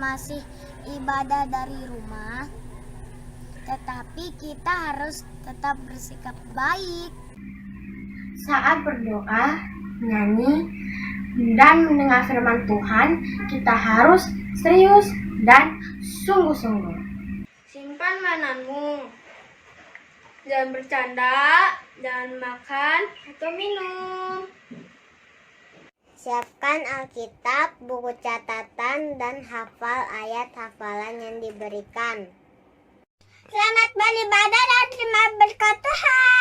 masih ibadah dari rumah, tetapi kita harus tetap bersikap baik. Saat berdoa, menyanyi, dan mendengar firman Tuhan, kita harus serius dan sungguh-sungguh. Simpan mainanmu. Jangan bercanda, jangan makan atau minum. Siapkan Alkitab, buku catatan, dan hafal ayat hafalan yang diberikan. Selamat beribadah dan terima berkat Tuhan.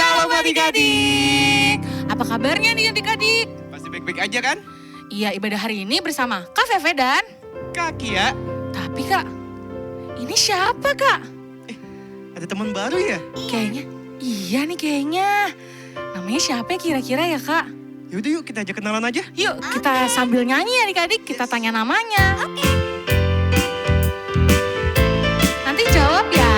Shalom adik-adik. Apa kabarnya nih adik-adik? Pasti baik-baik aja kan? Iya, ibadah hari ini bersama Kak Feve dan... Kak Kia, Tapi Kak, ini siapa Kak? ada teman baru ya? Kayaknya, iya nih kayaknya. Namanya siapa ya kira-kira ya Kak? Yaudah yuk kita ajak kenalan aja. Yuk kita sambil nyanyi adik-adik, kita tanya namanya. Nanti jawab ya.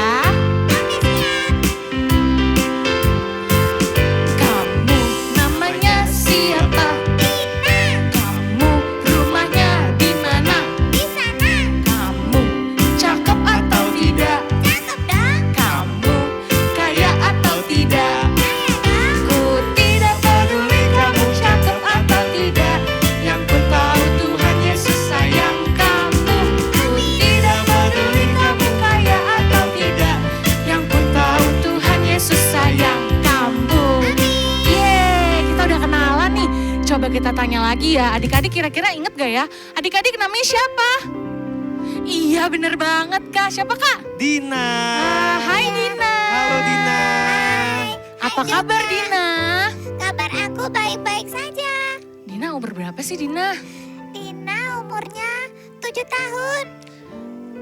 Kamu namanya siapa? Kamu rumahnya di mana? Kamu cakep atau tidak? Kamu kaya atau tidak? Ku tidak peduli kamu cakep atau tidak. Yang ku tahu Tuhan Yesus sayang kamu. Ku tidak peduli kamu kaya atau tidak. Yang ku tahu Tuhan Yesus sayang kamu. Yeay, kita udah kenalan nih. Coba kita tanya lagi ya. Adik-adik kira-kira inget gak ya? Adik-adik namanya siapa? Iya bener banget Kak. Siapa Kak? Dina. Hai Dina. Halo Dina. Apa kabar Dina? Kabar aku baik-baik saja. Dina umur berapa sih Dina? Dina umurnya 7 tahun.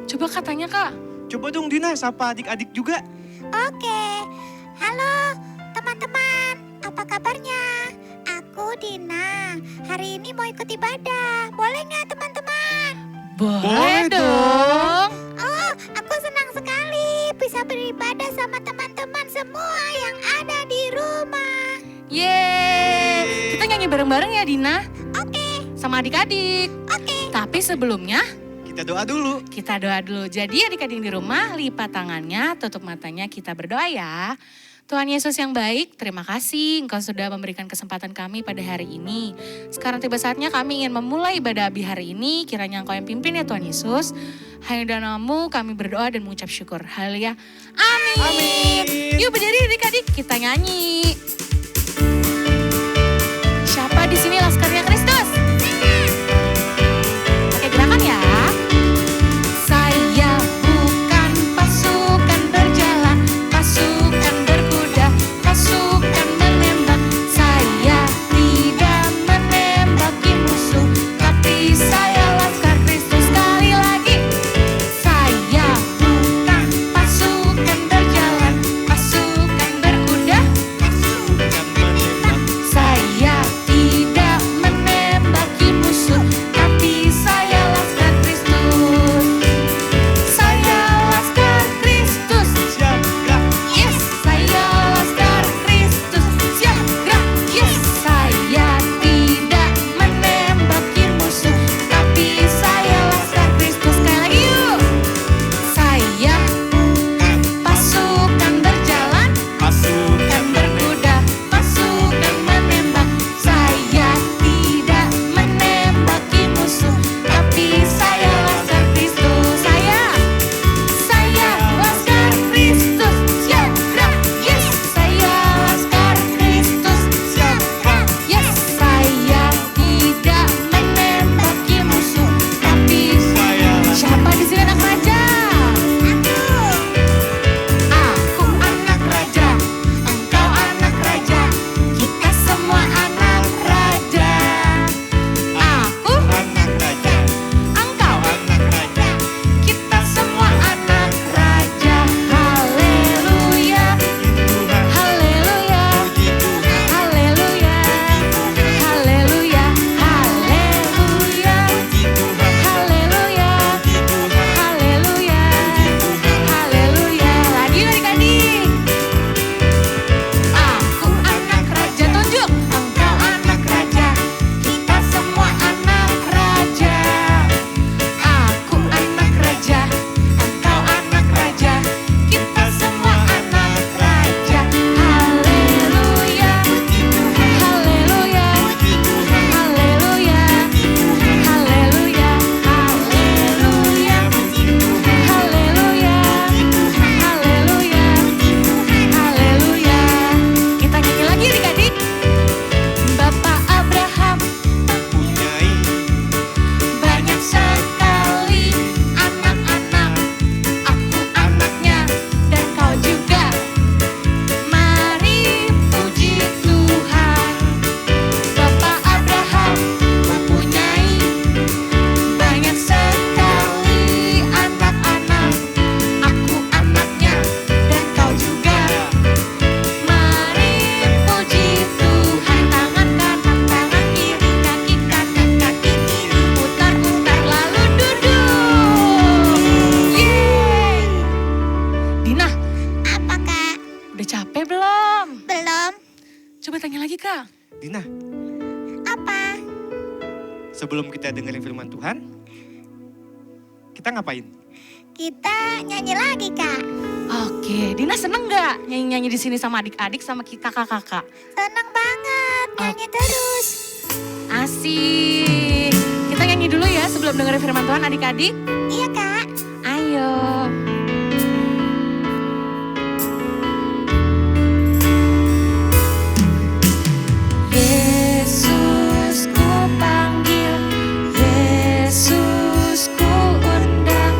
Coba katanya Kak. Coba dong Dina, sapa adik-adik juga. Oke, halo teman-teman, apa kabarnya? Aku Dina, hari ini mau ikut ibadah, boleh nggak teman-teman? Boleh dong. Oh, aku senang sekali bisa beribadah sama teman-teman semua yang ada di rumah. Yeay. Kita nyanyi bareng-bareng ya Dina. Oke, Sama adik-adik. oke. Tapi sebelumnya Kita doa dulu. kita doa dulu. Jadi adik-adik di rumah lipat tangannya, tutup matanya, kita berdoa ya. Tuhan Yesus yang baik, terima kasih Engkau sudah memberikan kesempatan kami pada hari ini. Sekarang tiba saatnya kami ingin memulai ibadah Abi hari ini. Kiranya Engkau yang pimpin ya Tuhan Yesus. Hanya dalam namamu kami berdoa dan mengucap syukur. Haleluya. Amin. Amin. Yuk berdiri adik-adik, kita nyanyi. Siapa di sini laskarnya Kristus? Pakai gerakan ya. Saya bukan pasukan berjalan, pasukan berkuda, pasukan menembak. Saya tidak menembaki musuh, tapi saya laskar Kristus. Sekali lagi. Saya bukan pasukan berjalan, pasukan berkuda, coba tanya lagi Kak. Dina, Apa? sebelum kita dengerin firman Tuhan, kita ngapain? Kita nyanyi lagi, Kak. Oke, Dina seneng gak nyanyi-nyanyi di sini sama adik-adik sama kakak-kakak? Senang banget nyanyi terus. Asik. Kita nyanyi dulu ya sebelum dengerin firman Tuhan adik-adik. Iya, Kak. Ayo. Yesus ku panggil, Yesus ku undang,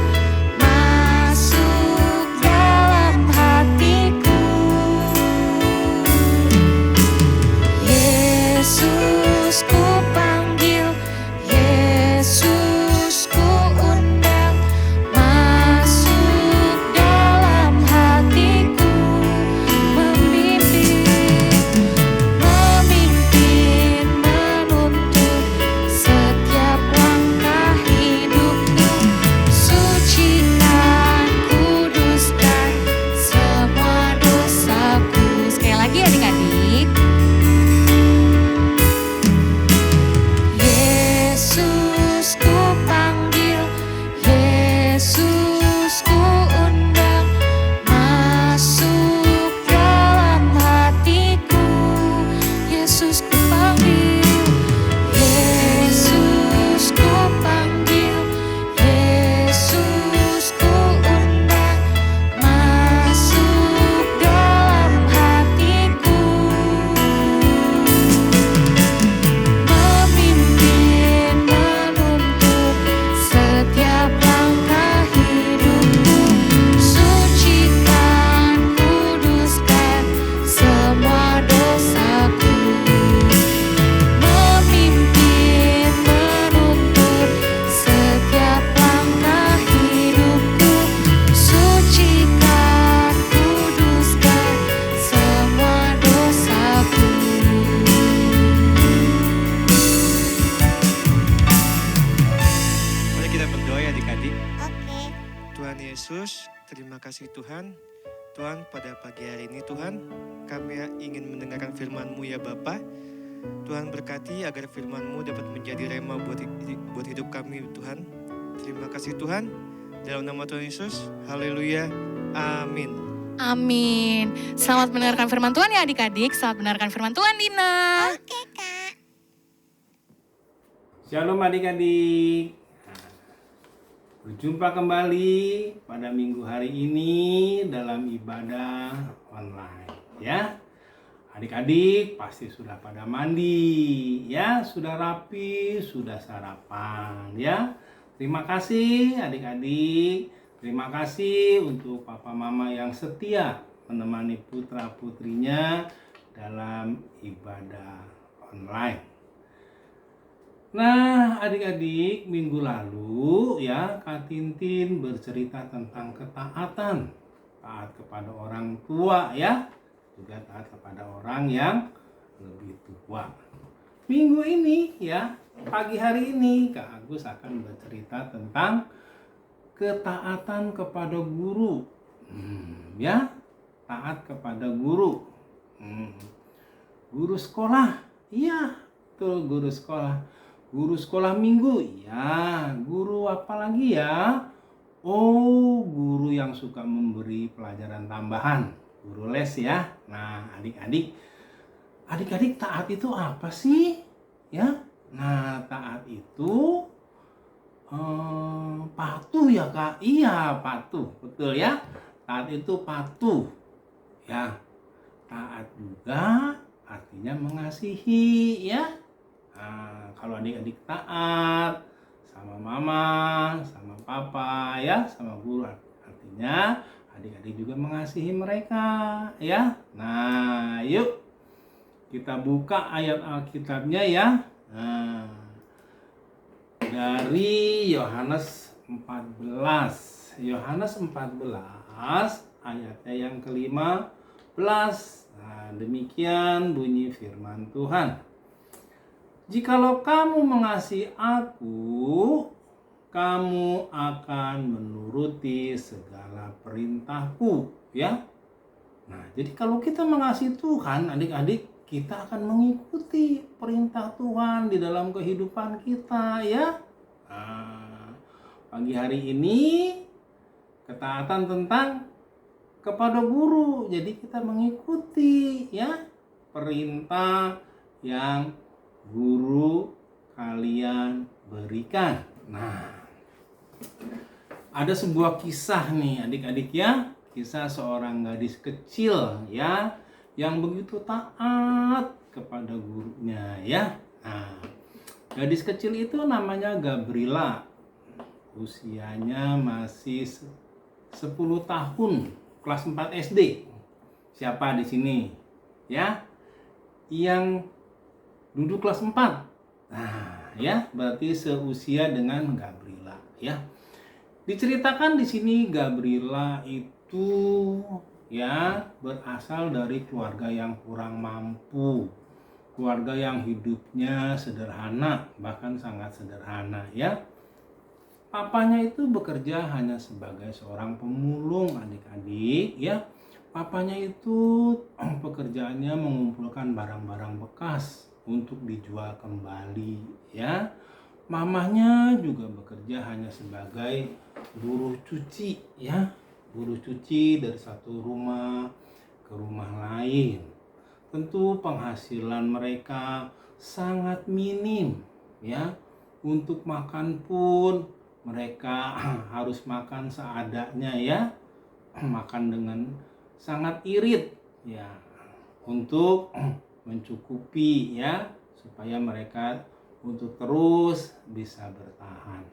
masuk dalam hatiku. Yesus ku panggil, Yesus ku undang, masuk dalam hatiku. Memimpin, menuntun setiap langkah hidupku. Sucikan, kuduskan semua dosaku. Sekali lagi adik-adik. Yesus ku panggil, Yesus ku undang, masuk dalam hatiku. Yesus ku panggil, Yesus ku panggil, Yesus ku undang, masuk dalam hatiku. Memimpin, menuntun setiap langkah hidupku. Sucikan, kuduskan semua dosaku. Memimpin, menuntun setiap langkah hidupku. Sucikan, kuduskan semua dosaku. Mari kita berdoa ya adik-adik. Oke. Tuhan Yesus, terima kasih Tuhan. Tuhan, pada pagi hari ini Tuhan, kami ingin mendengarkan firman-Mu ya Bapa. Tuhan berkati agar firman-Mu dapat menjadi rema buat hidup kami Tuhan. Terima kasih Tuhan. Dalam nama Tuhan Yesus, haleluya, amin. Amin. Selamat mendengarkan firman Tuhan ya adik-adik. Selamat mendengarkan firman Tuhan Dina. Oke, Kak. Shalom adik-adik. Berjumpa kembali pada minggu hari ini dalam ibadah online ya. Adik-adik pasti sudah pada mandi ya, sudah rapi, sudah sarapan ya. Terima kasih adik-adik. Terima kasih untuk papa mama yang setia menemani putra-putrinya dalam ibadah online. Nah, adik-adik, minggu lalu ya Kak Tintin bercerita tentang ketaatan. Taat kepada orang tua ya, juga taat kepada orang yang lebih tua. Minggu ini ya, pagi hari ini Kak Agus akan bercerita tentang ketaatan kepada guru. Ya, taat kepada guru. Guru sekolah. Iya, betul, guru sekolah. Guru sekolah minggu, ya. Guru apa lagi ya? Oh, guru yang suka memberi pelajaran tambahan, guru les ya. Nah, adik-adik taat itu apa sih? Ya, nah taat itu patuh ya Kak. Iya, patuh, betul ya. Taat itu patuh, ya. Taat juga artinya mengasihi, ya. Nah, kalau adik-adik taat sama mama, sama papa ya, sama guru, artinya adik-adik juga mengasihi mereka ya. Nah, yuk kita buka ayat Alkitabnya ya. Nah, dari Yohanes 14. Yohanes 14 ayatnya yang ke-15. Nah, demikian bunyi firman Tuhan. Jikalau kamu mengasihi aku, kamu akan menuruti segala perintahku, ya. Nah, jadi kalau kita mengasihi Tuhan, adik-adik, kita akan mengikuti perintah Tuhan di dalam kehidupan kita ya. Nah, pagi hari ini ketaatan tentang kepada guru. Jadi kita mengikuti ya perintah yang guru kalian berikan. Nah, ada sebuah kisah nih adik-adik ya. Kisah seorang gadis kecil ya yang begitu taat kepada gurunya ya. Nah, gadis kecil itu namanya Gabriela. Usianya masih 10 tahun, kelas 4 SD. Siapa di sini? Ya. Yang duduk kelas 4. Nah, ya, berarti seusia dengan Gabriela, ya. Diceritakan di sini Gabriela itu ya berasal dari keluarga yang kurang mampu. Keluarga yang hidupnya sederhana, bahkan sangat sederhana, ya. Papanya itu bekerja hanya sebagai seorang pemulung adik-adik ya. Papanya itu pekerjaannya mengumpulkan barang-barang bekas untuk dijual kembali ya. Mamanya juga bekerja hanya sebagai buruh cuci ya. Buruh cuci dari satu rumah ke rumah lain. Tentu penghasilan mereka sangat minim ya. Untuk makan pun mereka harus makan seadanya ya, makan dengan sangat irit ya, untuk mencukupi ya, supaya mereka untuk terus bisa bertahan.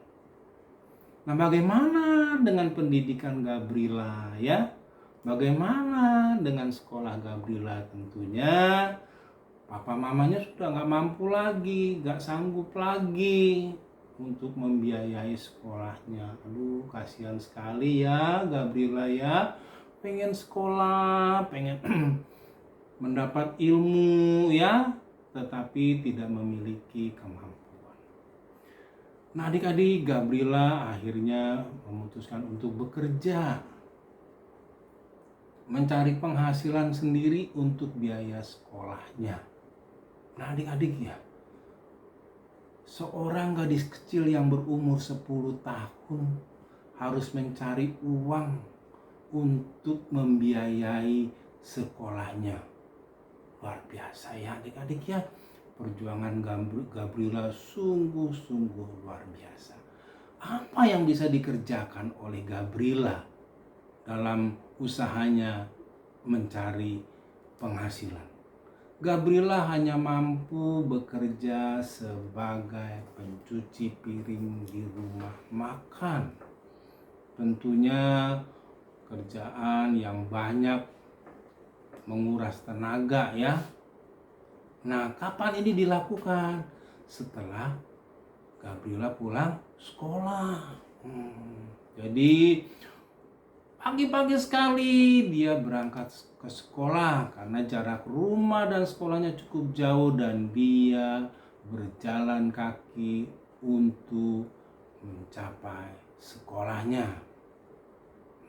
Nah, bagaimana dengan pendidikan Gabriela ya? Bagaimana dengan sekolah Gabriela? Tentunya papa mamanya sudah nggak mampu lagi, nggak sanggup lagi untuk membiayai sekolahnya. Aduh, kasihan sekali ya Gabriela ya. Pengen sekolah, pengen mendapat ilmu ya, tetapi tidak memiliki kemampuan. Nah, adik-adik, Gabriela akhirnya memutuskan untuk bekerja, mencari penghasilan sendiri untuk biaya sekolahnya. Nah, adik-adik ya, seorang gadis kecil yang berumur 10 tahun harus mencari uang untuk membiayai sekolahnya. Luar biasa ya adik-adik ya. Perjuangan Gabriela sungguh-sungguh luar biasa. Apa yang bisa dikerjakan oleh Gabriela dalam usahanya mencari penghasilan? Gabriela hanya mampu bekerja sebagai pencuci piring di rumah makan. Tentunya kerjaan yang banyak menguras tenaga ya. Nah, kapan ini dilakukan? Setelah Gabriela pulang sekolah. Jadi pagi-pagi sekali dia berangkat ke sekolah karena jarak rumah dan sekolahnya cukup jauh dan dia berjalan kaki untuk mencapai sekolahnya.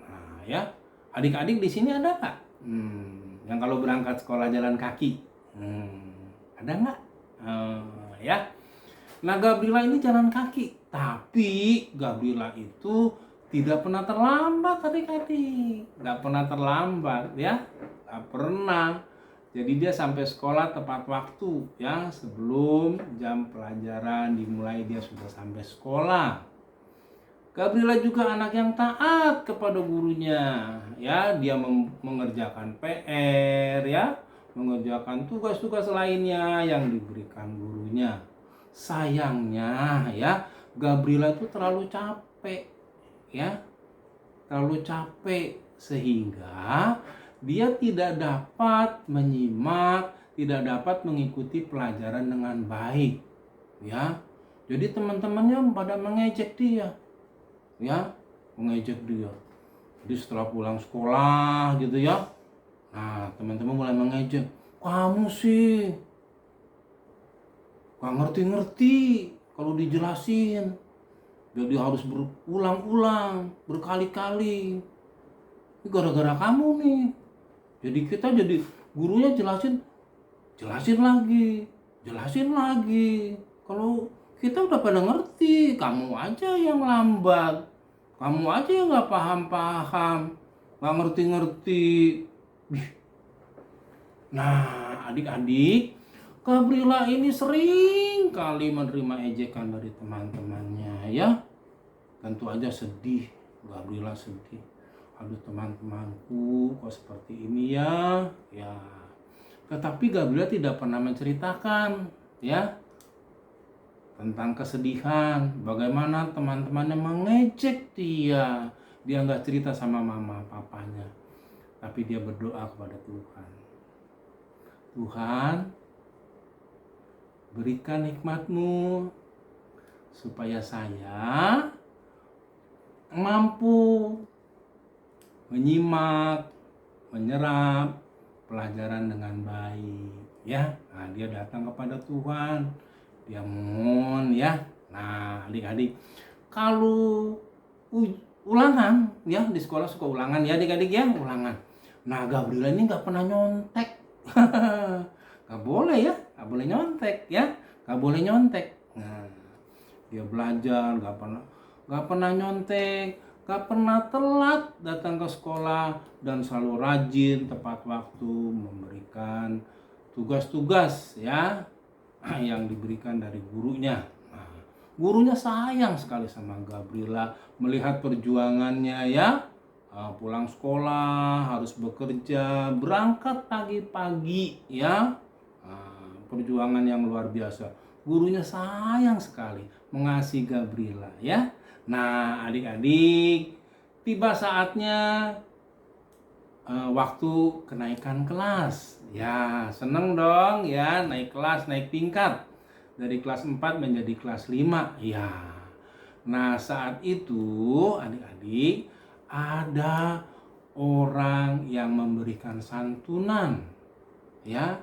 Nah, ya, adik-adik di sini ada nggak? Yang kalau berangkat sekolah jalan kaki, ada nggak? Ya. Nah, Gabriela ini jalan kaki, tapi Gabriela itu tidak pernah terlambat adik-adik, nggak pernah terlambat ya, nggak pernah. Jadi dia sampai sekolah tepat waktu ya, sebelum jam pelajaran dimulai dia sudah sampai sekolah. Gabriela juga anak yang taat kepada gurunya ya, dia mengerjakan PR ya, mengerjakan tugas-tugas lainnya yang diberikan gurunya. Sayangnya ya, Gabriela itu terlalu capek ya, terlalu capek sehingga dia tidak dapat menyimak, tidak dapat mengikuti pelajaran dengan baik ya. Jadi teman-temannya pada mengejek dia ya, mengejek dia. Jadi setelah pulang sekolah gitu ya, nah teman-teman mulai mengejek, kamu sih gak ngerti-ngerti kalau dijelasin. Jadi harus berulang-ulang, berkali-kali. Ini gara-gara kamu nih. Jadi kita jadi gurunya jelasin jelasin lagi. Kalau kita udah pada ngerti, kamu aja yang lambat, kamu aja yang nggak paham, nggak ngerti. Nah, adik-adik, Gabriela ini sering kali menerima ejekan dari teman-temannya ya. Tentu aja sedih, Gabriela sedih. Aduh, teman-temanku kok seperti ini ya. Ya. Tetapi Gabriela tidak pernah menceritakan ya tentang kesedihan, bagaimana teman-temannya mengejek dia. Dia nggak cerita sama mama papanya, tapi dia berdoa kepada Tuhan. Tuhan, berikan hikmat-Mu supaya saya mampu menyimak, menyerap pelajaran dengan baik ya. Nah, dia datang kepada Tuhan, dia mohon ya. Nah, adik-adik, kalau ulangan ya, di sekolah suka ulangan ya adik-adik ya, ulangan. Nah, Gabriela ini nggak pernah nyontek. Nggak boleh ya, nggak boleh nyontek ya, nggak boleh nyontek. Nah, dia belajar nggak pernah nyontek, nggak pernah telat datang ke sekolah, dan selalu rajin tepat waktu memberikan tugas-tugas ya yang diberikan dari gurunya. Nah, gurunya sayang sekali sama Gabriela melihat perjuangannya ya. Pulang sekolah harus bekerja, berangkat pagi-pagi ya. Perjuangan yang luar biasa. Gurunya sayang sekali mengasihi Gabriela ya. Nah, adik-adik, tiba saatnya waktu kenaikan kelas. Ya, seneng dong ya, naik kelas, naik tingkat. Dari kelas 4 menjadi kelas 5. Ya. Nah, saat itu adik-adik, ada orang yang memberikan santunan ya,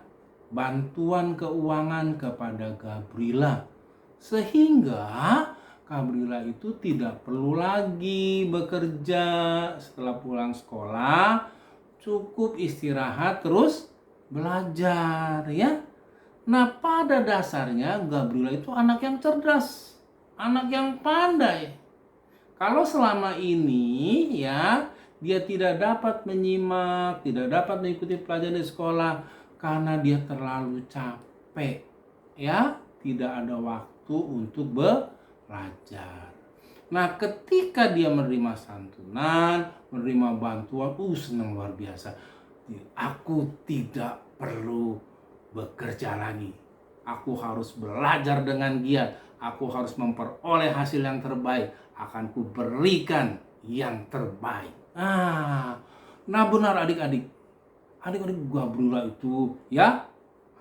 bantuan keuangan kepada Gabriela, sehingga Gabriela itu tidak perlu lagi bekerja setelah pulang sekolah, cukup istirahat terus belajar ya. Nah, pada dasarnya Gabriela itu anak yang cerdas, anak yang pandai. Kalau selama ini ya dia tidak dapat menyimak, tidak dapat mengikuti pelajaran di sekolah karena dia terlalu capek ya, tidak ada waktu untuk belajar. Nah, ketika dia menerima santunan, menerima bantuan, senang luar biasa. Aku tidak perlu bekerja lagi. Aku harus belajar dengan giat. Aku harus memperoleh hasil yang terbaik. Akan kuberikan yang terbaik. Nah benar adik-adik. Adik-adik, Gabriela itu ya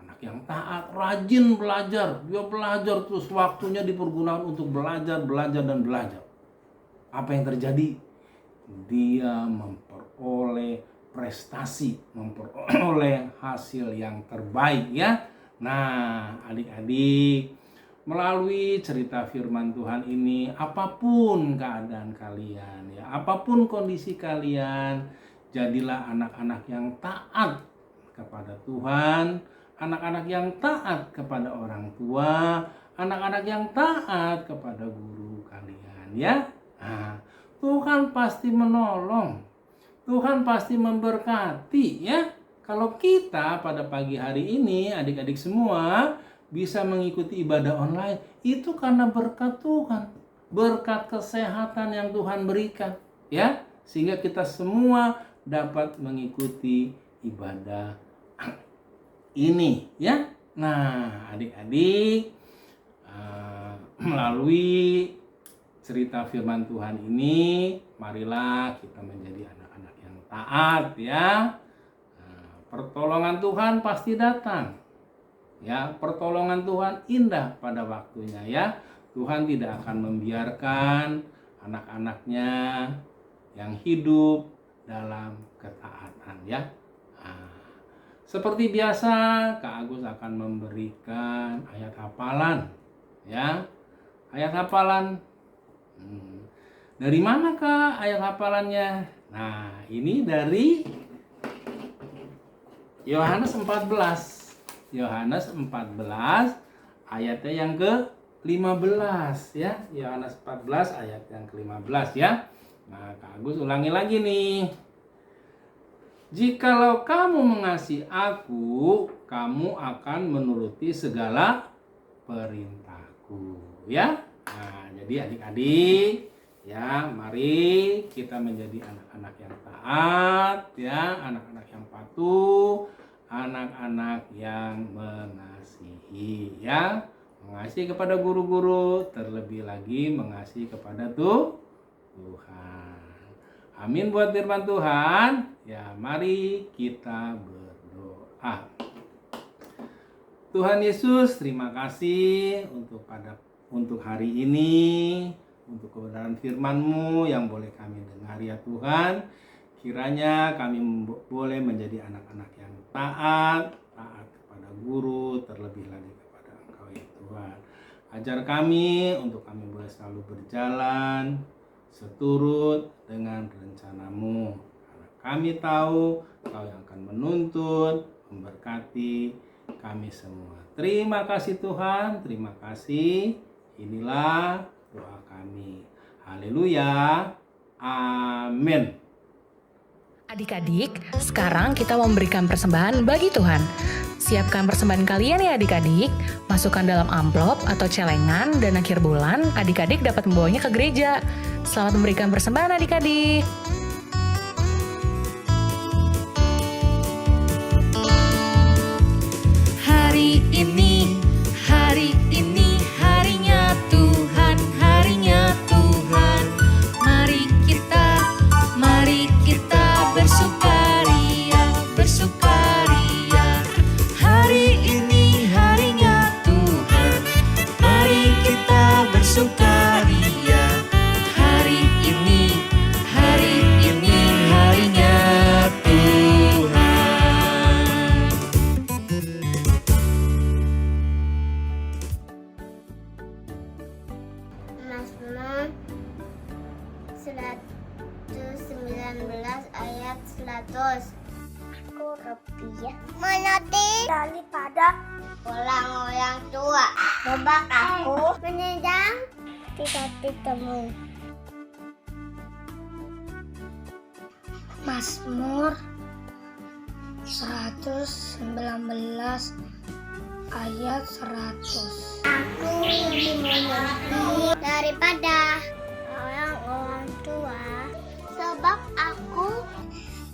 anak yang taat, rajin belajar. Dia belajar terus, waktunya dipergunakan untuk belajar. Apa yang terjadi? Dia memperoleh prestasi, memperoleh hasil yang terbaik ya. Nah, adik-adik, melalui cerita firman Tuhan ini, apapun keadaan kalian ya, apapun kondisi kalian, jadilah anak-anak yang taat kepada Tuhan, anak-anak yang taat kepada orang tua, anak-anak yang taat kepada guru kalian ya. Nah, Tuhan pasti menolong, Tuhan pasti memberkati ya. Kalau kita pada pagi hari ini adik-adik semua bisa mengikuti ibadah online, itu karena berkat Tuhan, berkat kesehatan yang Tuhan berikan ya, sehingga kita semua dapat mengikuti ibadah ini ya. Nah, adik-adik, melalui cerita firman Tuhan ini, marilah kita menjadi anak-anak yang taat ya. Pertolongan Tuhan pasti datang ya, pertolongan Tuhan indah pada waktunya ya. Tuhan tidak akan membiarkan anak-anaknya yang hidup dalam ketaatan ya. Seperti biasa, Kak Agus akan memberikan ayat hafalan ya. Ayat hafalan dari mana Kak ayat hafalannya? Nah, ini dari Yohanes 14 Yohanes 14 ayatnya yang ke-15 ya. Yohanes 14 ayat yang ke-15 ya. Nah, Kak Agus ulangi lagi nih. Jikalau kamu mengasihi aku, kamu akan menuruti segala perintahku ya. Nah, jadi adik-adik ya, mari kita menjadi anak-anak yang taat ya, anak-anak yang patuh, anak-anak yang mengasihi ya. Mengasihi kepada guru-guru, terlebih lagi mengasihi kepada Tuhan. Amin buat firman Tuhan. Ya, mari kita berdoa. Tuhan Yesus, terima kasih untuk hari ini, untuk kebenaran firman-Mu yang boleh kami dengar ya Tuhan. Kiranya kami boleh menjadi anak-anak yang taat kepada guru, terlebih lagi kepada Engkau ya Tuhan. Ajar kami untuk kami boleh selalu berjalan seturut dengan rencana-Mu. Karena kami tahu Engkau yang akan menuntun, memberkati kami semua. Terima kasih Tuhan, terima kasih. Inilah doa kami. Haleluya. Amin. Adik-adik, sekarang kita memberikan persembahan bagi Tuhan. Siapkan persembahan kalian ya adik-adik. Masukkan dalam amplop atau celengan dan akhir bulan adik-adik dapat membawanya ke gereja. Selamat memberikan persembahan adik-adik. Hari ini harinya Tuhan, harinya Tuhan. Mari kita bersukaria, bersukaria. Hari ini harinya Tuhan, mari kita bersukaria. Hari ini harinya Tuhan. Mazmur 119 ayat 100. Aku lebih mengerti daripada orang-orang tua. Sebab aku menendang cita-citamu. Mazmur 119 ayat 100. Aku lebih mengerti daripada orang-orang tua, sebab aku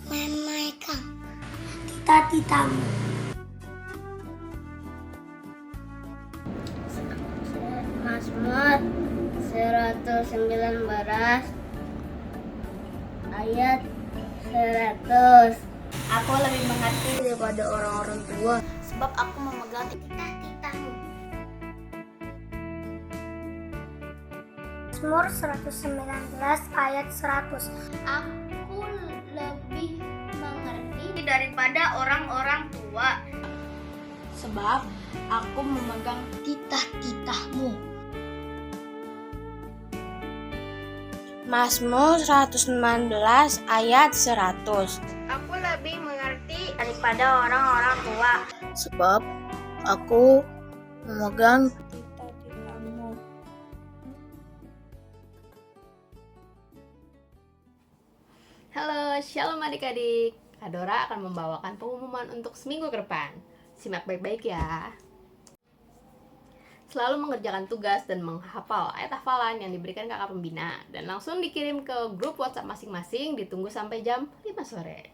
memegang cita-citamu. Mazmur 119 ayat 100. Aku lebih mengerti daripada orang-orang tua, sebab aku memegang cita-citamu. Mazmur 119 ayat 100. Aku lebih mengerti daripada orang-orang tua, sebab aku memegang titah-titahmu. Mazmur 119 ayat 100. Aku lebih mengerti daripada orang-orang tua, sebab aku memegang titah-titahmu. Halo, shalom adik-adik. Kak Dora akan membawakan pengumuman untuk seminggu ke depan. Simak baik-baik ya. Selalu mengerjakan tugas dan menghafal ayat hafalan yang diberikan kakak pembina dan langsung dikirim ke grup WhatsApp masing-masing, ditunggu sampai jam 5 sore.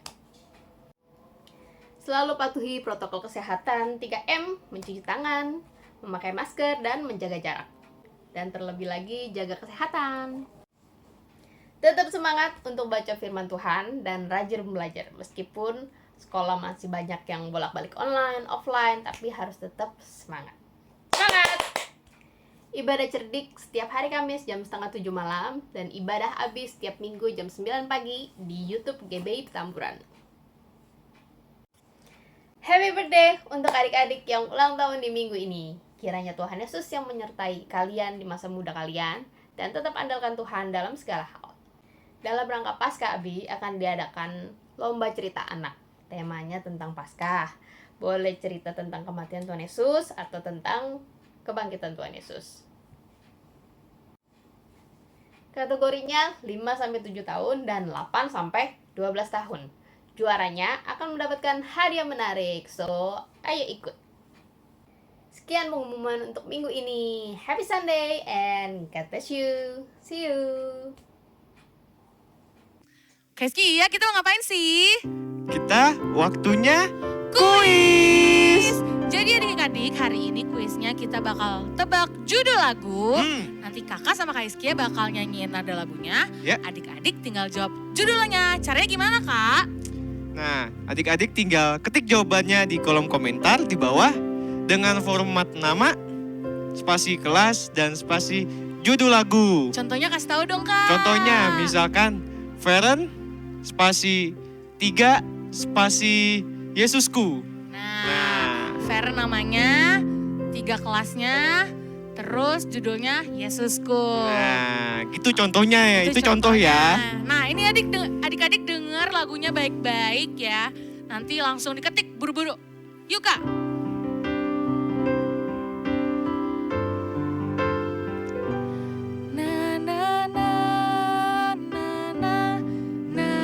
Selalu patuhi protokol kesehatan 3M, mencuci tangan, memakai masker, dan menjaga jarak. Dan terlebih lagi, jaga kesehatan. Tetap semangat untuk baca firman Tuhan dan rajin belajar. Meskipun sekolah masih banyak yang bolak-balik online, offline, tapi harus tetap semangat. Semangat! Ibadah cerdik setiap hari Kamis jam 6:30 malam dan ibadah habis setiap Minggu jam 9 pagi di YouTube GBI Petamburan. Happy birthday untuk adik-adik yang ulang tahun di minggu ini. Kiranya Tuhan Yesus yang menyertai kalian di masa muda kalian dan tetap andalkan Tuhan dalam segala hal. Dalam rangka Paskah Abi akan diadakan lomba cerita anak. Temanya tentang Paskah. Boleh cerita tentang kematian Tuhan Yesus atau tentang kebangkitan Tuhan Yesus. Kategorinya 5-7 tahun dan 8-12 tahun. Juaranya akan mendapatkan hadiah menarik. So, ayo ikut. Sekian pengumuman untuk minggu ini. Happy Sunday and God bless you. See you. Rizky, ya kita mau ngapain sih? Kita waktunya kuis. Jadi adik-adik, hari ini kuisnya kita bakal tebak judul lagu. Nanti kakak sama Kak Iskia bakal nyanyiin nada lagunya. Ya. Adik-adik tinggal jawab judulnya. Caranya gimana, Kak? Nah, adik-adik tinggal ketik jawabannya di kolom komentar di bawah dengan format nama, spasi kelas, dan spasi judul lagu. Contohnya kasih tahu dong, Kak. Contohnya misalkan Feren spasi 3 spasi Yesusku. Nah, Fer namanya, 3 kelasnya, terus judulnya Yesusku. Nah, gitu contohnya ya. Itu contoh ya. Nah, ini adik-adik dengar lagunya baik-baik ya. Nanti langsung diketik buru-buru. Yuk, Kak. Na na na na na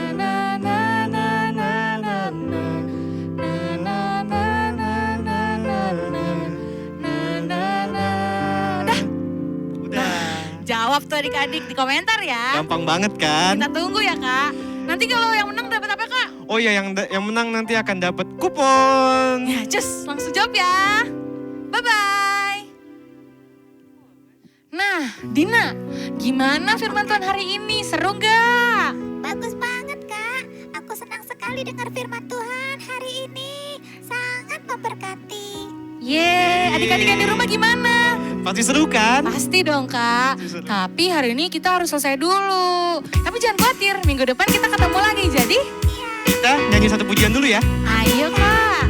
na na na na na na na. Jawab tuh adik-adik di komentar ya. Gampang banget kan? Kita tunggu ya, Kak. Nanti kalau yang menang dapat apa, Kak? Oh ya, yang menang nanti akan dapat kupon. Ya, cus, langsung jawab ya. Bye-bye. Nah, Dina, gimana firman Tuhan hari ini? Seru nggak? Bagus banget, Kak. Aku senang sekali dengar firman Tuhan hari ini. Sangat memberkati. Yeay, adik-adik yang di rumah gimana? Pasti seru kan? Pasti dong, Kak. Pasti seru. Tapi hari ini kita harus selesai dulu. Tapi jangan khawatir, minggu depan kita ketemu lagi. Jadi, Kita nyanyi satu pujian dulu ya. ayo, Kak.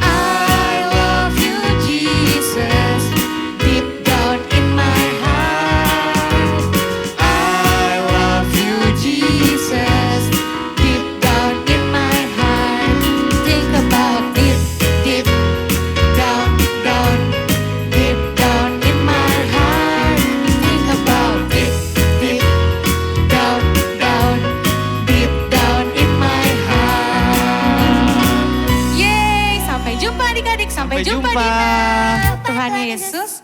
I love you, Jesus, deep down in my heart. I love you, Jesus, deep down in my heart. Think about it, deep down, deep down in my heart. Think about it, deep down, deep down in my heart. Yeay, sampai jumpa adik-adik, sampai jumpa jumpa. Dina. Tuhan Yesus